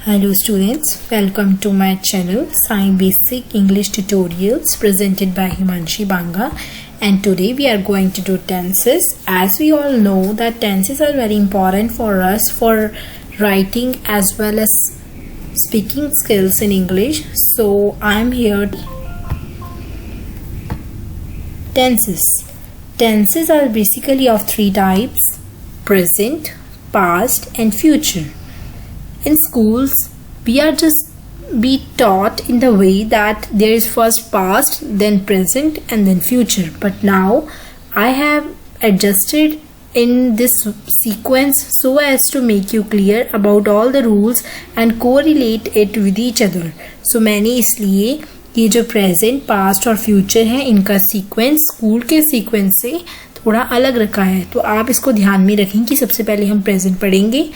Hello students, welcome to my channel Sai Basic English Tutorials presented by Himanshi Banga, and today we are going to do tenses. As we all know that tenses are very important for us for writing as well as speaking skills in English. So I'm here. Tenses are basically of three types: present, past and future. In schools, we are just be taught in the way that there is first past, then present and then future. But now I have adjusted in this sequence so as to make you clear about all the rules and correlate it with each other. So मैंने इसलिए ये जो present, past और future है इनका sequence school के sequence से थोड़ा अलग रखा है. तो आप इसको ध्यान में रखें कि सबसे पहले हम present पढ़ेंगे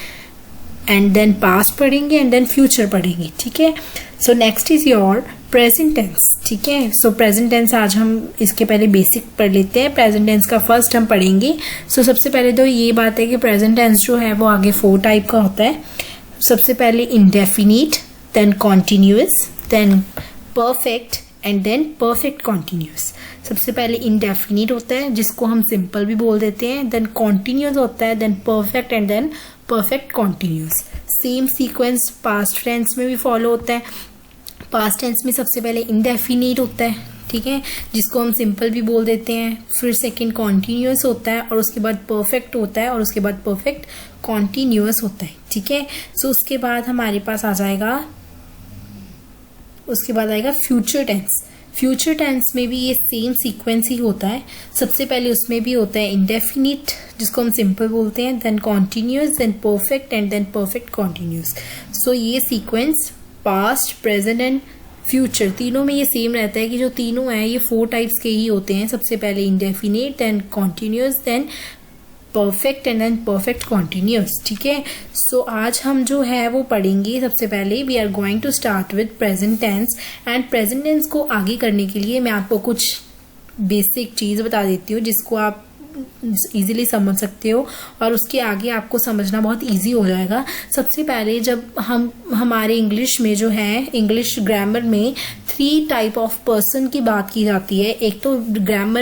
एंड देन पास्ट पढ़ेंगे एंड देन फ्यूचर पढ़ेंगे. ठीक है. So next is your present tense. ठीक है. सो प्रेजेंट टेंस आज हम इसके पहले बेसिक पढ़ लेते हैं. प्रेजेंट टेंस का फर्स्ट हम पढ़ेंगे. सो सबसे पहले तो ये बात है कि प्रेजेंट टेंस जो है वो आगे 4 टाइप का होता है. सबसे पहले indefinite, then continuous, then perfect and then perfect continuous. सबसे पहले इंडेफिनिट होता है जिसको हम सिंपल भी बोल देते हैं, देन कॉन्टिन्यूअस होता है, then perfect and then perfect continuous. Same sequence past tense में भी फॉलो होता है. पास्ट टेंस में सबसे पहले इंडेफिनिट होता है, ठीक है, जिसको हम सिंपल भी बोल देते हैं. फिर सेकंड कॉन्टिन्यूअस होता है और उसके बाद परफेक्ट होता है और उसके बाद परफेक्ट कॉन्टिन्यूअस होता है. ठीक है. सो उसके बाद हमारे पास आएगा फ्यूचर टेंस. फ्यूचर टेंस में भी ये सेम सीक्वेंस ही होता है. सबसे पहले उसमें भी होता है इंडेफिनिट जिसको हम सिंपल बोलते हैं, then continuous, then perfect and then perfect continuous. So ये sequence past, present and future तीनों में ये सेम रहता है कि जो तीनों हैं ये 4 टाइप्स के ही होते हैं. सबसे पहले indefinite, then continuous, then perfect and then perfect continuous. ठीक है. सो आज हम जो है वो पढ़ेंगे. सबसे पहले we are going to start with present tense. And present tense को आगे करने के लिए मैं आपको कुछ बेसिक चीज बता देती हूँ जिसको आप इजीली समझ सकते हो और उसके आगे आपको समझना बहुत इजी हो जाएगा. सबसे पहले जब हमारे इंग्लिश में जो है इंग्लिश ग्रामर में 3 टाइप ऑफ पर्सन की बात की जाती है. एक तो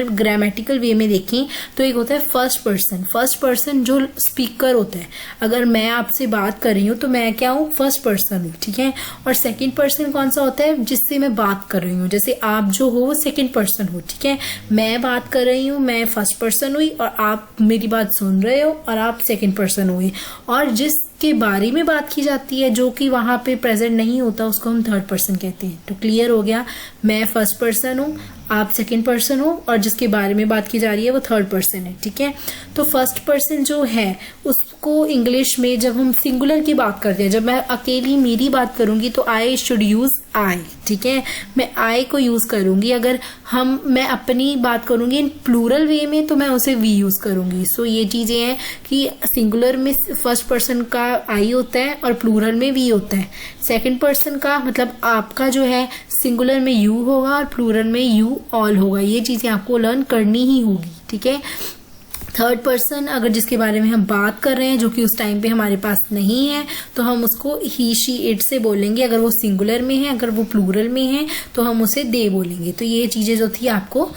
ग्रामेटिकल वे में देखें तो एक होता है फर्स्ट पर्सन जो स्पीकर होता है. अगर मैं आपसे बात कर रही हूँ तो मैं क्या हूँ, फर्स्ट पर्सन हूँ. ठीक है. और सेकेंड पर्सन कौन सा होता है, जिससे मैं बात कर रही हूँ. जैसे आप जो हो वो सेकेंड पर्सन हो. ठीक है. मैं बात कर रही हूँ, मैं फर्स्ट पर्सन हुई और आप मेरी बात सुन रहे हो और आप सेकंड पर्सन हुए. और जिसके बारे में बात की जाती है जो कि वहां पे प्रेजेंट नहीं होता उसको हम थर्ड पर्सन कहते हैं. तो क्लियर हो गया, मैं फर्स्ट पर्सन हूँ, आप सेकंड पर्सन हो और जिसके बारे में बात की जा रही है वो थर्ड पर्सन है. ठीक है. तो फर्स्ट पर्सन जो है उसको इंग्लिश में जब हम सिंगुलर की बात करते हैं, जब मैं अकेली मेरी बात करूंगी तो आई शुड यूज आई. ठीक है. मैं आई को यूज करूंगी. अगर मैं अपनी बात करूंगी इन प्लूरल वे में तो मैं उसे वी यूज करूंगी. सो ये चीजें हैं कि सिंगुलर में फर्स्ट पर्सन का आई होता है और प्लूरल में वी होता है. सेकंड पर्सन का मतलब आपका जो है सिंगुलर में यू होगा और प्लूरल में यू ऑल होगा. ये चीजें आपको लर्न करनी ही होगी. ठीक है. थर्ड पर्सन अगर जिसके बारे में हम बात कर रहे हैं जो कि उस टाइम पे हमारे पास नहीं है तो हम उसको ही, शी, इट से बोलेंगे. अगर वो सिंगुलर में है, अगर वो प्लूरल में है तो हम उसे दे बोलेंगे. तो ये चीजें जो थी आपको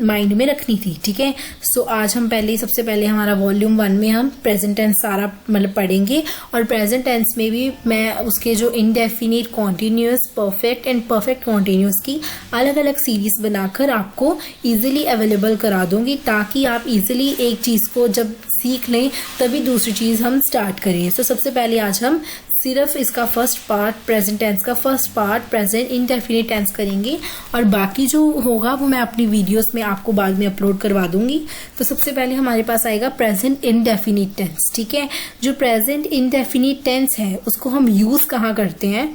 माइंड में रखनी थी. ठीक है. सो आज हम सबसे पहले हमारा वॉल्यूम 1 में हम प्रेजेंट टेंस सारा मतलब पढ़ेंगे. और प्रेजेंट टेंस में भी मैं उसके जो indefinite, continuous, perfect and perfect continuous की अलग अलग सीरीज बनाकर आपको इजीली अवेलेबल करा दूंगी ताकि आप इजीली एक चीज को जब सीख लें तभी दूसरी चीज हम स्टार्ट करें. तो सबसे पहले आज हम सिर्फ इसका फर्स्ट पार्ट, प्रेजेंट टेंस का first part, present indefinite tense करेंगे और बाकी जो होगा वो मैं अपनी वीडियोस में आपको बाद में अपलोड करवा दूंगी. तो सबसे पहले हमारे पास आएगा प्रेजेंट इंडेफिनिट टेंस. ठीक है. जो प्रेजेंट इंडेफिनिट टेंस है उसको हम यूज कहाँ करते हैं,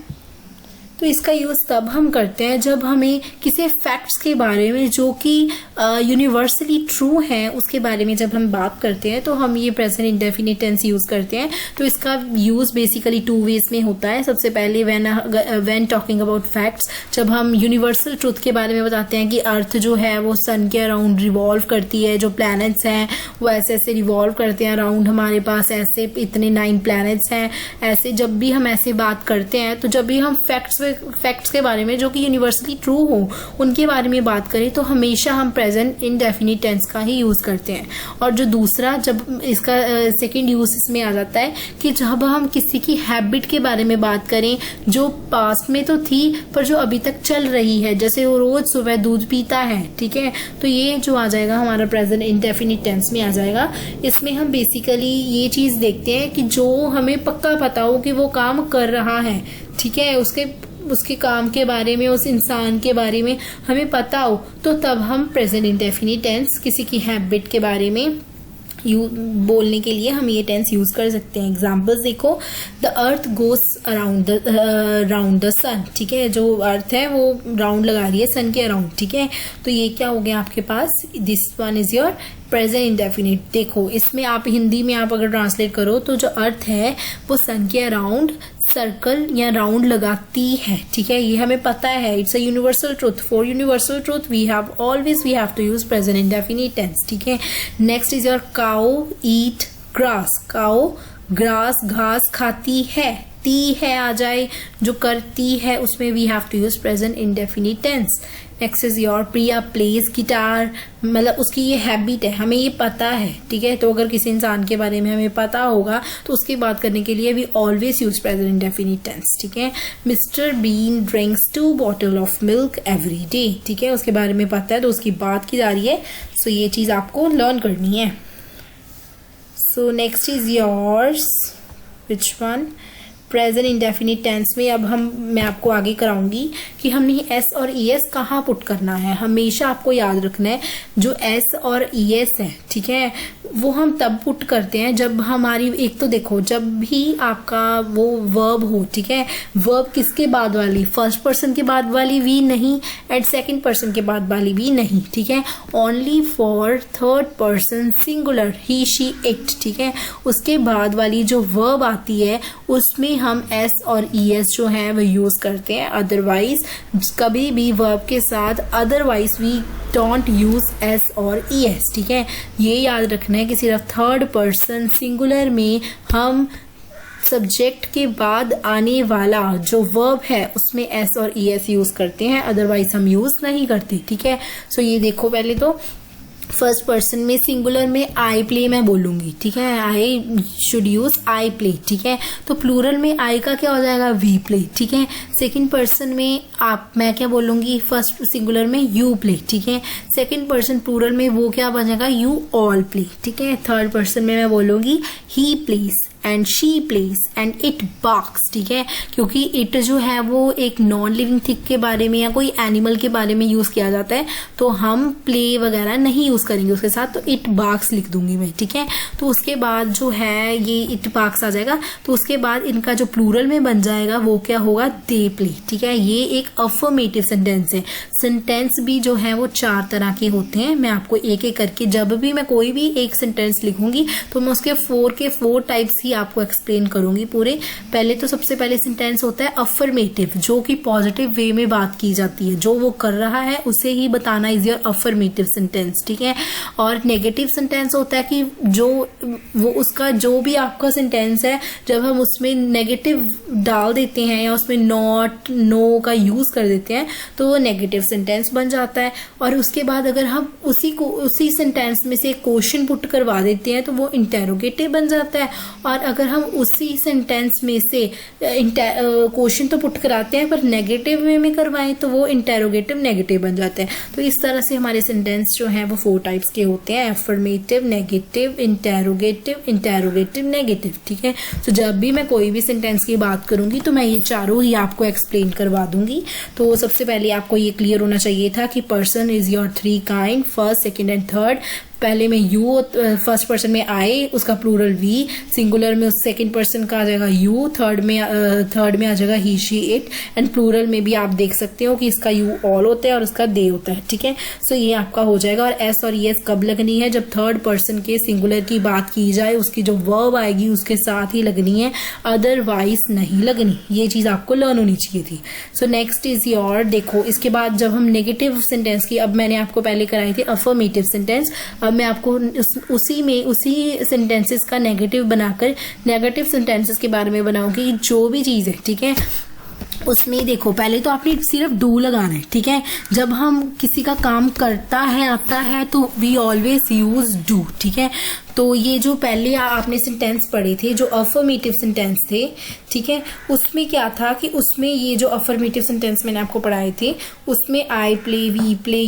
तो इसका यूज तब हम करते हैं जब हमें किसी फैक्ट्स के बारे में जो कि यूनिवर्सली ट्रू है उसके बारे में जब हम बात करते हैं तो हम ये प्रेजेंट इंडेफिनिट टेंस यूज करते हैं। तो इसका यूज बेसिकली 2 वेज में होता है। सबसे पहले व्हेन टॉकिंग अबाउट फैक्ट्स, जब हम यूनिवर्सल ट्रूथ के बारे में बताते हैं कि अर्थ जो है वो सन के अराउंड रिवॉल्व करती है, जो प्लैनेट्स हैं वो ऐसे ऐसे रिवॉल्व करते हैं अराउंड, हमारे पास ऐसे इतने 9 प्लैनेट्स हैं। ऐसे जब भी हम ऐसे बात करते हैं तो जब भी हम फैक्ट्स के बारे में जो कि यूनिवर्सली ट्रू हो उनके बारे में बात करें तो हमेशा हम प्रेजेंट इंडेफिनिट टेंस का ही यूज करते हैं। और जो दूसरा, जब इसका सेकंड यूज इसमें आ जाता है कि जब हम किसी की हैबिट के बारे में बात करें जो पास्ट में तो थी पर जो अभी तक चल रही है, जैसे वो रोज सुबह दूध पीता है, ठीक है, तो ये जो आ जाएगा हमारा प्रेजेंट इंडेफिनिट टेंस में आ जाएगा। इसमें हम बेसिकली ये चीज देखते हैं कि जो हमें पक्का पता हो कि वो काम कर रहा है, ठीक है, उसके काम के बारे में, उस इंसान के बारे में हमें पता हो, तो तब हम प्रेजेंट इंडेफिनिट टेंस किसी की हैबिट के बारे में बोलने के लिए हम ये टेंस यूज कर सकते हैं। एग्जाम्पल्स देखो, the earth goes around the sun, ठीक है, जो अर्थ है वो राउंड लगा रही है सन के अराउंड, ठीक है, तो ये क्या हो गया आपके पास, this one is your present indefinite. देखो इसमें आप हिंदी में आप अगर ट्रांसलेट करो तो जो अर्थ है वो सन के अराउंड सर्कल या राउंड लगाती है, ठीक है, ये हमें पता है, it's a universal truth. For universal truth we have to use present indefinite tense, ठीक है। Next is your cow eat grass, cow grass घास खाती है, ती है आ जाए, जो करती है उसमें we have to use present indefinite tense. Next is your Priya plays guitar, मतलब उसकी ये हैबिट है, हमें ये पता है, ठीक है, तो अगर किसी इंसान के बारे में हमें पता होगा तो उसकी बात करने के लिए we always use present indefinite tense, ठीक है। Mr Bean drinks 2 bottle of milk every day, ठीक है, उसके बारे में पता है तो उसकी बात की जा रही है, सो ये चीज आपको लर्न करनी है। So next is yours which one, present indefinite tense में अब मैं आपको आगे कराऊंगी कि हमने एस और ईएस कहाँ पुट करना है। हमेशा आपको याद रखना है जो एस और ईएस है, ठीक है, वो हम तब पुट करते हैं जब हमारी, एक तो देखो जब भी आपका वो वर्ब हो, ठीक है, वर्ब किसके बाद वाली, फर्स्ट पर्सन के बाद वाली वी नहीं एंड सेकंड पर्सन के बाद वाली वी नहीं, ठीक है, only for third person singular he she it, ठीक है, उसके बाद वाली जो वर्ब आती है उसमें हम एस और ईएस जो है वो यूज करते हैं। अदरवाइज कभी भी वर्ब के साथ otherwise we don't use S और ईएस, ठीक है, ये याद रखना है कि सिर्फ थर्ड पर्सन सिंगुलर में हम सब्जेक्ट के बाद आने वाला जो वर्ब है उसमें एस और ईएस यूज करते हैं, अदरवाइज हम यूज नहीं करते, ठीक है। सो ये देखो, पहले तो फर्स्ट पर्सन में सिंगुलर में आई प्ले मैं बोलूंगी, ठीक है, I should use I play, ठीक है, तो प्लूरल में आई का क्या हो जाएगा, वी प्ले, ठीक है। सेकंड पर्सन में मैं क्या बोलूंगी, फर्स्ट सिंगुलर में यू प्ले, ठीक है, सेकंड पर्सन प्लूरल में वो क्या बनेगा, यू ऑल प्ले, ठीक है। थर्ड पर्सन में मैं बोलूंगी he plays and she plays and it barks, ठीक है, क्योंकि इट जो है वो एक नॉन लिविंग थिंग के बारे में या कोई एनिमल के बारे में यूज किया जाता है, तो हम प्ले वगैरह नहीं यूज करेंगे उसके साथ, तो इट बार्क्स लिख दूंगी मैं, ठीक है। तो उसके बाद जो है ये इट बार्क्स आ जाएगा, तो उसके बाद इनका जो प्लूरल में बन जाएगा वो क्या होगा, दे प्ले, ठीक है। ये एक अफर्मेटिव सेंटेंस है। सेंटेंस भी जो है वो 4 तरह के होते हैं, मैं आपको एक एक करके, जब भी मैं कोई भी एक सेंटेंस लिखूंगी तो मैं उसके 4 टाइप्स ही आपको एक्सप्लेन करूंगी पूरे। पहले तो सबसे पहले सेंटेंस होता है अफर्मेटिव, जो कि पॉजिटिव वे में बात की जाती है, जो वो कर रहा है उसे ही बताना इज योर अफर्मेटिव सेंटेंस, ठीक है। और नेगेटिव सेंटेंस होता है कि जो वो उसका जो भी आपका सेंटेंस है जब हम उसमें नेगेटिव डाल देते हैं या उसमें नॉट नो का यूज कर देते हैं तो वो नेगेटिव सेंटेंस बन जाता है। और उसके बाद अगर हम उसी सेंटेंस में से क्वेश्चन पुट करवा देते हैं तो वो इंटेरोगेटिव बन जाता है। और अगर हम उसी सेंटेंस में से क्वेश्चन तो पुट कराते हैं पर नेगेटिव वे में करवाएं तो वो इंटेरोगेटिव नेगेटिव बन जाते हैं। तो इस तरह से हमारे सेंटेंस जो है वो 4 टाइप्स के होते हैं, अफर्मेटिव, नेगेटिव, इंटेरोगेटिव, नेगेटिव, ठीक है। तो जब भी मैं कोई भी सेंटेंस की बात करूंगी तो मैं ये चारों ही आपको एक्सप्लेन करवा दूंगी। तो सबसे पहले आपको ये क्लियर होना चाहिए था कि person is your 3 kind, first, second and third. पहले में यू, फर्स्ट पर्सन में आई, उसका प्लूरल वी, सिंगुलर में उस सेकंड पर्सन का आ जाएगा यू, थर्ड में आ जाएगा ही शी इट, एंड प्लूरल में भी आप देख सकते हो कि इसका यू ऑल होता है और उसका दे होता है, ठीक है। सो ये आपका हो जाएगा। और एस और एस कब लगनी है, जब थर्ड पर्सन के सिंगुलर की बात की जाए, उसकी जो वर्ब आएगी उसके साथ ही लगनी है, अदरवाइज नहीं लगनी। ये चीज आपको लर्न होनी चाहिए थी। सो नेक्स्ट इज योर, देखो इसके बाद जब हम नेगेटिव सेंटेंस की, अब मैंने आपको पहले कराई थी अफर्मेटिव सेंटेंस, अब मैं आपको उसी सेंटेंसेस का नेगेटिव बनाकर नेगेटिव सेंटेंसेस के बारे में बनाऊंगी। जो भी चीज है, ठीक है, उसमें देखो पहले तो आपने सिर्फ डू लगाना है, ठीक है। जब हम किसी का काम करता है, आता है, तो वी ऑलवेज यूज डू, ठीक है। तो ये जो पहले आपने सेंटेंस पढ़े थे जो अफर्मेटिव सेंटेंस थे, ठीक है, उसमें क्या था कि उसमें ये जो अफर्मेटिव सेंटेंस मैंने आपको पढ़ाए थे उसमें I play, we play,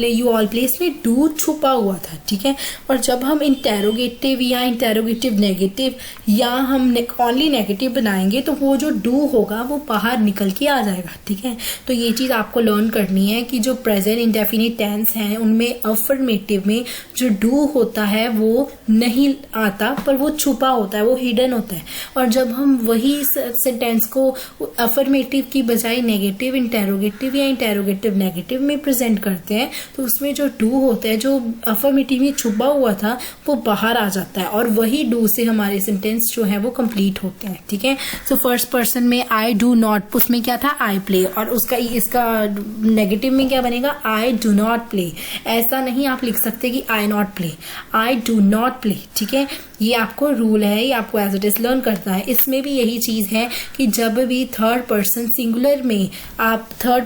you all play, इसमें डू छुपा हुआ था, ठीक है। और जब हम इंटेरोगेटिव या इंटेरोगेटिव नेगेटिव या हम ओनली नेगेटिव बनाएंगे तो वो जो डू होगा वो बाहर निकल के आ जाएगा, ठीक है। तो ये चीज आपको लर्न करनी है कि जो प्रेजेंट इंडेफिनिट टेंस है उनमें अफर्मेटिव में जो डू होता है वो नहीं आता, पर वो छुपा होता है, वो हिडन होता है। और जब हम वही सेंटेंस को अफर्मेटिव की बजाय नेगेटिव इंटेरोगेटिव या इंटेरोगेटिव नेगेटिव में प्रेजेंट करते हैं तो उसमें जो डू होता है, जो अफर्मेटिव में छुपा हुआ था, वो बाहर आ जाता है और वही डू से हमारे सेंटेंस जो है वो कंप्लीट होते हैं, ठीक है। सो फर्स्ट पर्सन में आई डू नॉट, उसमें क्या था आई प्ले, और उसका इसका नेगेटिव में क्या बनेगा आई डू नॉट प्ले। ऐसा नहीं आप लिख सकते कि I not play, I do not play, ठीक है। ये आपको रूल है, ये आपको एज इट इज लर्न करना है। इसमें भी यही चीज है कि जब भी थर्ड पर्सन सिंगुलर में आप थर्ड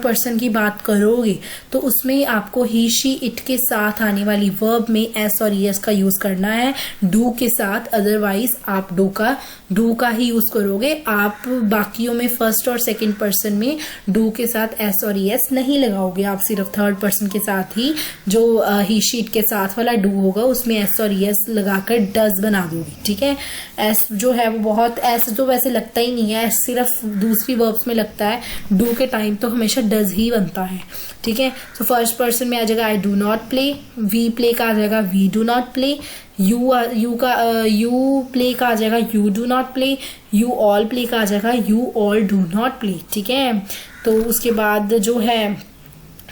पर्सन की बात करोगे तो उसमें आपको ही शी इट के साथ आने वाली वर्ब में एस और एस का यूज करना है डू के साथ, अदरवाइज आप डू का ही यूज करोगे। आप बाकियों में फर्स्ट और सेकंड पर्सन में डू के साथ एस और एस नहीं लगाओगे, आप सिर्फ थर्ड पर्सन के साथ ही जो ही शीट के साथ वाला डू होगा उसमें एस और एस लगाकर डज बना दोगे, ठीक है। एस जो है वो बहुत, एस तो वैसे लगता ही नहीं है, एस सिर्फ दूसरी वर्ब्स में लगता है, डू के टाइम तो हमेशा डज ही बनता है, ठीक है। तो फर्स्ट पर्सन में आ जाएगा I do not play, we play का आ जाएगा we do not play, you play का आ जाएगा you do not play, you all play का आ जाएगा you all do not play, ठीक है। तो उसके बाद जो है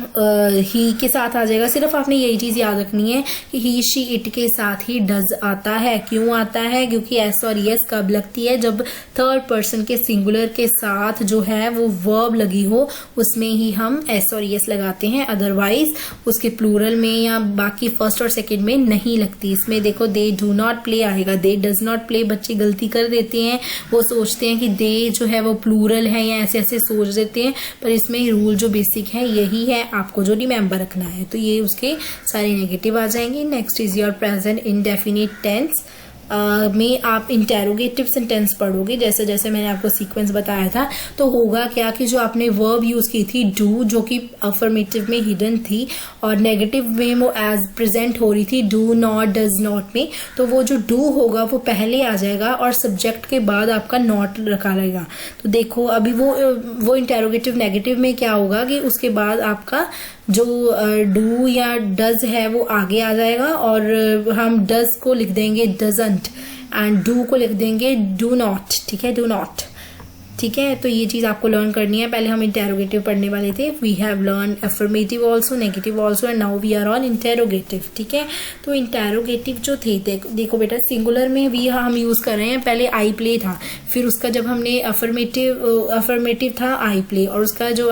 ही के साथ आ जाएगा। सिर्फ आपने यही चीज याद रखनी है कि ही शी इट के साथ ही डज आता है। क्यों आता है? क्योंकि एस और एस कब लगती है? जब थर्ड पर्सन के सिंगुलर के साथ जो है वो वर्ब लगी हो, उसमें ही हम एस और एस लगाते हैं, अदरवाइज उसके प्लूरल में या बाकी फर्स्ट और सेकंड में नहीं लगती। इसमें देखो दे डू नॉट प्ले आएगा, दे डज नॉट प्ले। बच्चे गलती कर देते हैं, वो सोचते हैं कि दे जो है वो प्लूरल है या ऐसे ऐसे सोच देते हैं, पर इसमें रूल जो बेसिक है यही है, आपको जो रिमेंबर रखना है। तो ये उसके सारे नेगेटिव आ जाएंगे। Next is your present indefinite tense में आप इंटेरोगेटिव सेंटेंस पढ़ोगे, जैसे जैसे मैंने आपको सीक्वेंस बताया था। तो होगा क्या कि जो आपने वर्ब यूज की थी डू, जो कि अफर्मेटिव में हिडन थी और नेगेटिव में वो एज प्रेजेंट हो रही थी डू नॉट डज नॉट में, तो वो जो डू होगा वो पहले आ जाएगा और सब्जेक्ट के बाद आपका नॉट रखा रहेगा। तो देखो अभी वो इंटेरोगेटिव नेगेटिव में क्या होगा कि उसके बाद आपका जो डू या डज है वो आगे आ जाएगा और हम डज को लिख देंगे डजंट एंड डू को लिख देंगे डू नॉट, ठीक है, डू नॉट, ठीक है। तो ये चीज आपको लर्न करनी है। पहले हम इंटेरोगेटिव पढ़ने वाले थे, we have learn affirmative also, negative also, and now we are on interrogative, ठीक है। तो इंटेरोगेटिव जो थे, देखो बेटा सिंगुलर में भी हम यूज कर रहे हैं। पहले आई प्ले था, फिर उसका जब हमने अफर्मेटिव था आई प्ले, और उसका जो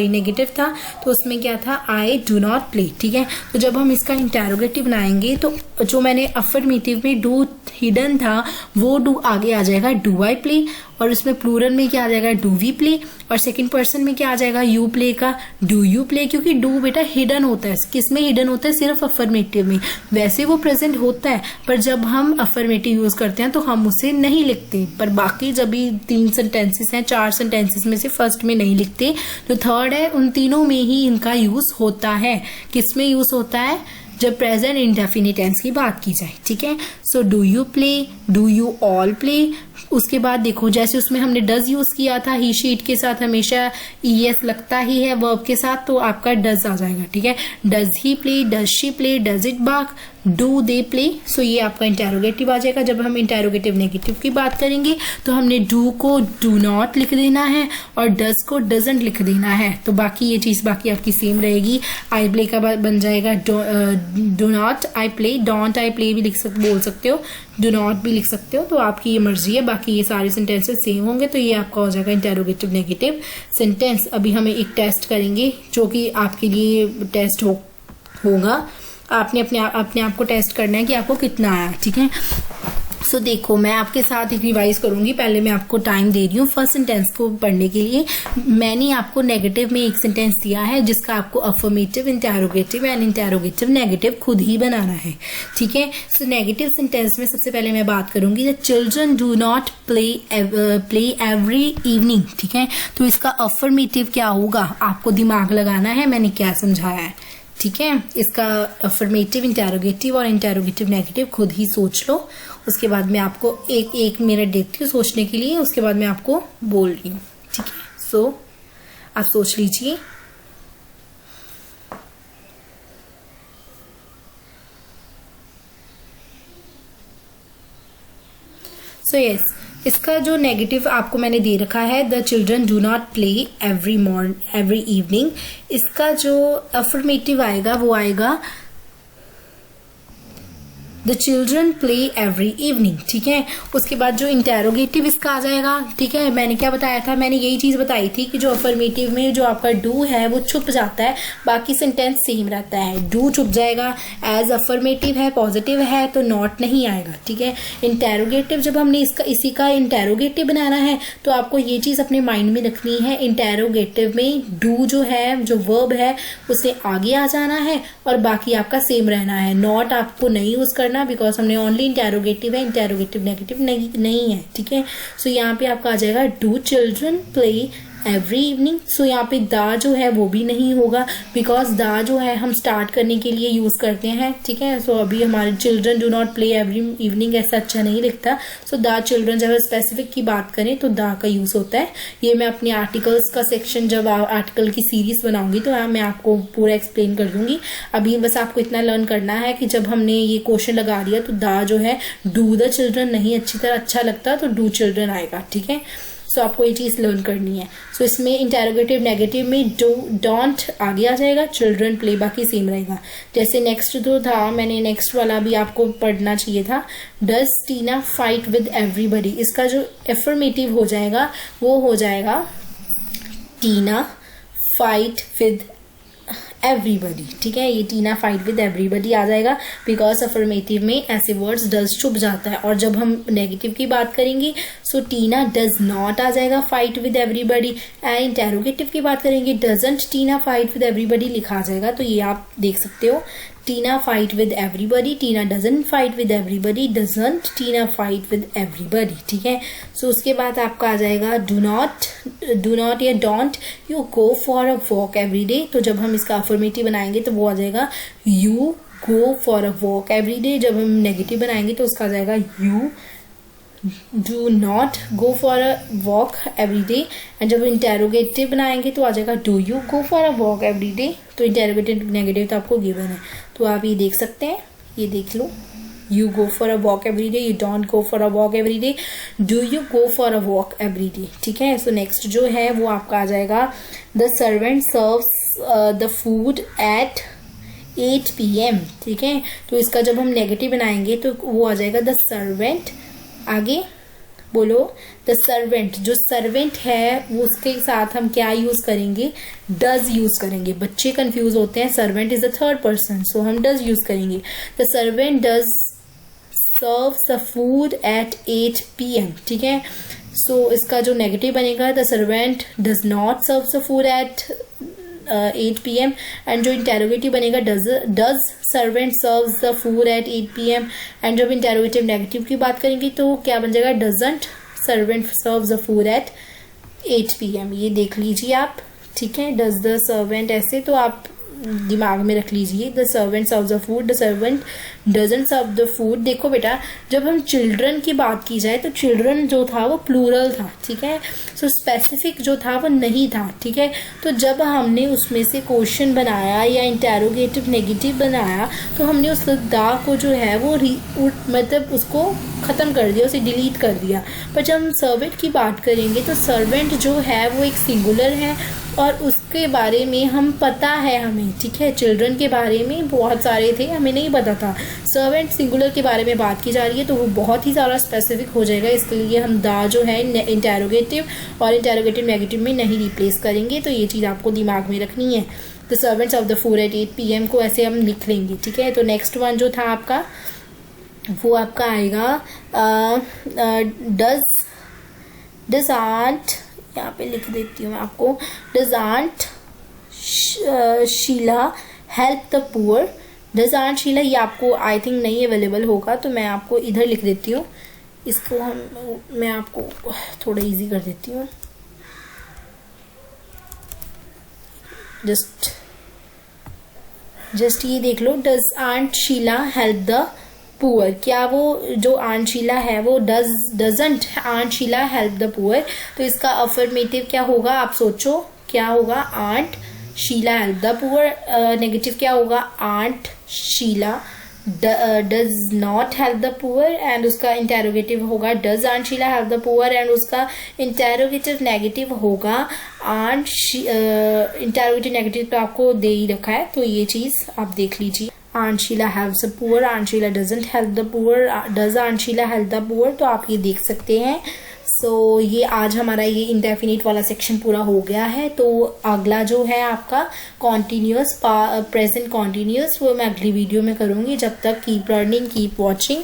नेगेटिव था तो उसमें क्या था आई डू नॉट प्ले, ठीक है। तो जब हम इसका इंटेरोगेटिव बनाएंगे तो जो मैंने अफर्मेटिव में डू हिडन था वो डू आगे आ जाएगा डू आई प्ले, और उसमें प्लूरल में क्या आ जाएगा डू वी प्ले, और सेकंड पर्सन में क्या आ जाएगा यू प्ले का डू यू प्ले, क्योंकि डू बेटा हिडन होता है। किसमें हिडन होता है? सिर्फ अफर्मेटिव में। वैसे वो प्रेजेंट होता है, पर जब हम अफर्मेटिव यूज करते हैं तो हम उसे नहीं लिखते, पर बाकी जब भी 3 सेंटेंसेस हैं, 4 सेंटेंसेस में से फर्स्ट में नहीं लिखते, जो थर्ड है उन तीनों में ही इनका यूज होता है। किसमें यूज होता है? जब प्रेजेंट इंडेफिनिट टेंस की बात की जाए, ठीक है। So do you play, do you all play, उसके बाद देखो जैसे उसमें हमने डज यूज किया था, ही शीट के साथ हमेशा ईएस लगता ही है वर्ब के साथ, तो आपका डज आ जाएगा। ठीक है, does he play, does she play, does it bark, do they play. So ये आपका इंटेरोगेटिव आ जाएगा। जब हम इंटेरोगेटिव नेगेटिव की बात करेंगे तो हमने डू को डू नॉट लिख देना है और डज को डजंट लिख देना है। तो बाकी ये चीज बाकी आपकी सेम रहेगी। आई प्ले का बन जाएगा do not I play, don't I play भी बोल सकते हो, डू नॉट भी लिख सकते हो, तो आपकी ये मर्जी है। बाकी ये सारे सेंटेंसेस सेम होंगे, तो ये आपका हो जाएगा इंटेरोगेटिव नेगेटिव सेंटेंस। अभी हमें एक टेस्ट करेंगे जो कि आपके लिए टेस्ट होगा। आपने अपने आप को टेस्ट करना है कि आपको कितना आया। ठीक है, सो देखो मैं आपके साथ एक रिवाइज करूंगी। पहले मैं आपको टाइम दे रही हूँ फर्स्ट सेंटेंस को पढ़ने के लिए। मैंने आपको नेगेटिव में एक सेंटेंस दिया है जिसका आपको affirmative, interrogative and interrogative negative खुद ही बनाना है। ठीक है, सो नेगेटिव सेंटेंस में सबसे पहले मैं बात करूंगी the children do not play every evening. ठीक है, तो इसका अफर्मेटिव क्या होगा आपको दिमाग लगाना है, मैंने क्या समझाया है। ठीक है, इसका अफर्मेटिव, इंटेरोगेटिव और इंटेरोगेटिव नेगेटिव खुद ही सोच लो। उसके बाद मैं आपको एक मिनट देती हूँ सोचने के लिए, उसके बाद मैं आपको बोल रही हूँ। ठीक है, सो आप सोच लीजिए। सो यस, इसका जो नेगेटिव आपको मैंने दे रखा है the children do not play every evening, इसका जो अफर्मेटिव आएगा वो आएगा the children play every evening. ठीक है, उसके बाद जो इंटेरोगेटिव इसका आ जाएगा। ठीक है, मैंने क्या बताया था, मैंने यही चीज बताई थी कि जो अफर्मेटिव में जो आपका डू है वो छुप जाता है, बाकी सेंटेंस सेम रहता है। डू छुप जाएगा, एज अफर्मेटिव है, पॉजिटिव है तो नॉट नहीं आएगा। ठीक है, इंटेरोगेटिव जब हमने इसी का इंटेरोगेटिव बनाना है तो आपको ये चीज अपने माइंड में रखनी है। इंटेरोगेटिव में डू जो है, जो वर्ब है, उसे आगे आ जाना है और बाकी आपका सेम रहना है। नॉट आपको नहीं यूज करना बिकॉज हमने ओनली इंटेरोगेटिव है, इंटेरोगेटिव नेगेटिव नहीं है। ठीक है, सो यहाँ पे आपका आ जाएगा do children play every evening. So यहाँ पे दा जो है वो भी नहीं होगा बिकॉज दा जो है हम स्टार्ट करने के लिए यूज करते हैं। ठीक है, सो अभी हमारे children do not play every evening ऐसा अच्छा नहीं लिखता। सो दा चिल्ड्रन जब स्पेसिफिक की बात करें तो दा का यूज होता है। ये मैं अपने आर्टिकल्स का सेक्शन जब आर्टिकल की सीरीज बनाऊंगी तो मैं आपको पूरा एक्सप्लेन कर दूंगी। अभी बस आपको इतना लर्न करना है कि जब हमने ये क्वेश्चन लगा दिया तो दा जो है डू द चिल्ड्रन नहीं अच्छी तरह अच्छा लगता तो डू चिल्ड्रन आएगा। ठीक है, सो आपको ये चीज लर्न करनी है। सो इसमें इंटेरोगेटिव नेगेटिव में डोंट आगे आ जाएगा, चिल्ड्रन प्ले बाकी सेम रहेगा। जैसे नेक्स्ट जो था, मैंने नेक्स्ट वाला भी आपको पढ़ना चाहिए था, does Tina fight with everybody. इसका जो एफर्मेटिव हो जाएगा वो हो जाएगा टीना फाइट विद एवरीबडी। ठीक है, ये टीना फाइट विद एवरीबडी आ जाएगा बिकॉज अफर्मेटिव में ऐसे वर्ड्स डज छुप जाता है। और जब हम नेगेटिव की बात करेंगे सो टीना डज नॉट आ जाएगा fight with everybody. And interrogative की बात करेंगे doesn't Tina fight with everybody लिखा जाएगा। तो ये आप देख सकते हो, Tina fight with everybody, Tina doesn't fight with everybody, doesn't Tina fight with everybody. ठीक है, सो उसके बाद आपका आ जाएगा डू नॉट या don't you go for a walk every day. तो जब हम इसका अफर्मेटिव बनाएंगे तो वो आ जाएगा you go for a walk every day. जब हम नेगेटिव बनाएंगे तो उसका आ जाएगा you do not go for a walk every day. And जब इंटेरोगेटिव बनाएंगे तो आ जाएगा do you go for a walk every day. तो इंटेरोगेटिव नेगेटिव तो आपको गिवन है, तो आप ये देख सकते हैं, ये देख लो, you go for a walk every day, you don't go for a walk every day, do you go for a walk every day. ठीक है, सो नेक्स्ट जो है वो आपका आ जाएगा the servant serves the food at 8 PM। ठीक है, तो इसका जब हम नेगेटिव बनाएंगे तो वो आ जाएगा द सर्वेंट, आगे बोलो द सर्वेंट। जो सर्वेंट है वो उसके साथ हम क्या यूज करेंगे, डज यूज करेंगे। बच्चे कंफ्यूज होते हैं, servant is the third person, so हम डज यूज करेंगे। The servant does serves the food at 8 PM। ठीक है, सो इसका जो नेगेटिव बनेगा the servant does not serve the food at 8 PM। And जो इंटेरोगेटिव बनेगा does servant serves the food at 8 PM। And जब interrogative negative की बात करेंगे तो क्या बन जाएगा, doesn't servant serves the food at 8 PM। ये देख लीजिए आप। ठीक है, डज द सर्वेंट ऐसे, तो आप दिमाग में रख लीजिए। The servant serve the food, the servant doesn't serve the food. देखो बेटा, जब हम चिल्ड्रन की बात की जाए तो चिल्ड्रन जो था वो प्लूरल था, ठीक है, सो स्पेसिफिक जो था वो नहीं था, ठीक है। तो जब हमने उसमें से क्वेश्चन बनाया या इंटेरोगेटिव नेगेटिव बनाया तो हमने उस दा को जो है वो मतलब उसको ख़त्म कर दिया, उसे डिलीट कर दिया। पर जब हम सर्वेंट की बात करेंगे तो सर्वेंट जो है वो एक सिंगुलर है और उसके बारे में हम पता है हमें, ठीक है। चिल्ड्रन के बारे में बहुत सारे थे, हमें नहीं पता था। सर्वेंट सिंगुलर के बारे में बात की जा रही है तो वो बहुत ही ज़्यादा स्पेसिफिक हो जाएगा, इसके लिए हम दा जो है इंटेरोगेटिव और इंटेरोगेटिव नेगेटिव में नहीं रिप्लेस करेंगे। तो ये चीज़ आपको दिमाग में रखनी है। The servants of the food at 8 PM को ऐसे हम लिख लेंगे, ठीक है। तो नेक्स्ट वन जो था आपका वो आपका आएगा डज आंट, यहाँ पे लिख देती हूँ मैं आपको, does aunt Sheela help the poor. Does aunt Sheela ये आपको आई थिंक नहीं अवेलेबल होगा, तो मैं आपको इधर लिख देती हूँ। इसको मैं आपको थोड़ा इजी कर देती हूँ। जस्ट ये देख लो, does aunt Sheela help the poor. क्या वो जो आंट शीला है वो doesn't aunt Sheela help the poor. तो इसका अफर्मेटिव क्या होगा, आप सोचो क्या होगा, aunt Sheela help the poor. Negative क्या होगा, aunt Sheela does not help the poor. And उसका इंटेरोगेटिव होगा does aunt Sheela help the poor. And उसका इंटेरोगेटिव नेगेटिव होगा आंट। इंटेरोगेटिव नेगेटिव तो आपको दे ही रखा है, तो ये चीज आप देख लीजिए। Aunt Sheila helps the poor, Aunt Sheila doesn't help the poor, does Aunt Sheila help the poor, तो आप ये देख सकते हैं। ये आज हमारा ये इंडेफिनिट वाला सेक्शन पूरा हो गया है। तो अगला जो है आपका कॉन्टिन्यूअस प्रेजेंट कॉन्टिन्यूअस, वो मैं अगली वीडियो में करूँगी। जब तक keep learning, keep watching.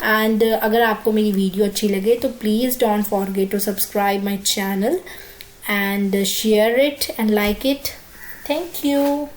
And अगर आपको मेरी वीडियो अच्छी लगे तो please don't forget to subscribe my channel and share it and like it. Thank you.